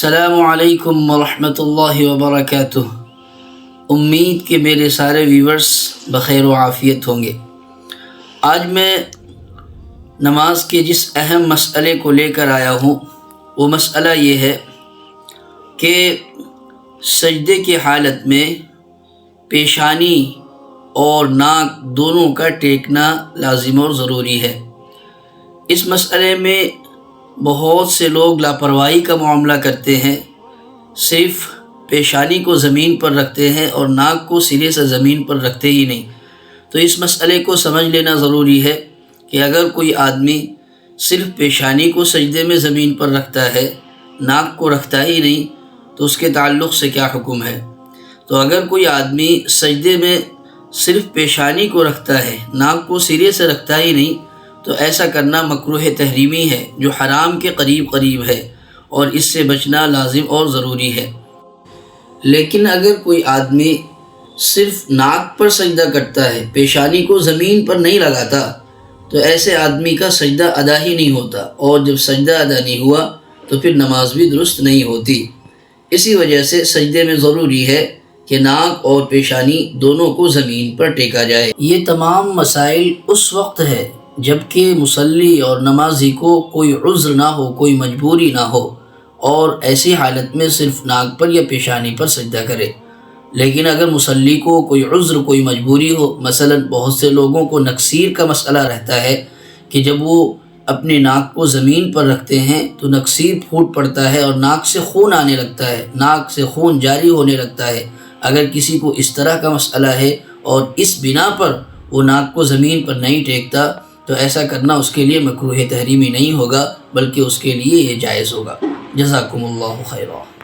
السلام علیکم ورحمۃ اللہ وبرکاتہ۔ امید کہ میرے سارے ویورز بخیر و عافیت ہوں گے۔ آج میں نماز کے جس اہم مسئلے کو لے کر آیا ہوں وہ مسئلہ یہ ہے کہ سجدے کی حالت میں پیشانی اور ناک دونوں کا ٹیکنا لازم اور ضروری ہے۔ اس مسئلے میں بہت سے لوگ لاپرواہی کا معاملہ کرتے ہیں، صرف پیشانی کو زمین پر رکھتے ہیں اور ناک کو سرے سے زمین پر رکھتے ہی نہیں۔ تو اس مسئلے کو سمجھ لینا ضروری ہے کہ اگر کوئی آدمی صرف پیشانی کو سجدے میں زمین پر رکھتا ہے، ناک کو رکھتا ہی نہیں، تو اس کے تعلق سے کیا حکم ہے۔ تو اگر کوئی آدمی سجدے میں صرف پیشانی کو رکھتا ہے، ناک کو سرے سے رکھتا ہی نہیں، تو ایسا کرنا مکروہ تحریمی ہے جو حرام کے قریب ہے اور اس سے بچنا لازم اور ضروری ہے۔ لیکن اگر کوئی آدمی صرف ناک پر سجدہ کرتا ہے، پیشانی کو زمین پر نہیں لگاتا، تو ایسے آدمی کا سجدہ ادا ہی نہیں ہوتا، اور جب سجدہ ادا نہیں ہوا تو پھر نماز بھی درست نہیں ہوتی۔ اسی وجہ سے سجدے میں ضروری ہے کہ ناک اور پیشانی دونوں کو زمین پر ٹیکا جائے۔ یہ تمام مسائل اس وقت ہے جبکہ مصلی اور نمازی کو کوئی عذر نہ ہو، کوئی مجبوری نہ ہو، اور ایسی حالت میں صرف ناک پر یا پیشانی پر سجدہ کرے۔ لیکن اگر مصلی کو کوئی عذر، کوئی مجبوری ہو، مثلا بہت سے لوگوں کو نکسیر کا مسئلہ رہتا ہے کہ جب وہ اپنے ناک کو زمین پر رکھتے ہیں تو نکسیر پھوٹ پڑتا ہے اور ناک سے خون آنے لگتا ہے، ناک سے خون جاری ہونے لگتا ہے۔ اگر کسی کو اس طرح کا مسئلہ ہے اور اس بنا پر وہ ناک کو زمین پر نہیں ٹیکتا، تو ایسا کرنا اس کے لیے مکروہ تحریمی نہیں ہوگا، بلکہ اس کے لیے یہ جائز ہوگا۔ جزاکم اللہ خیرا۔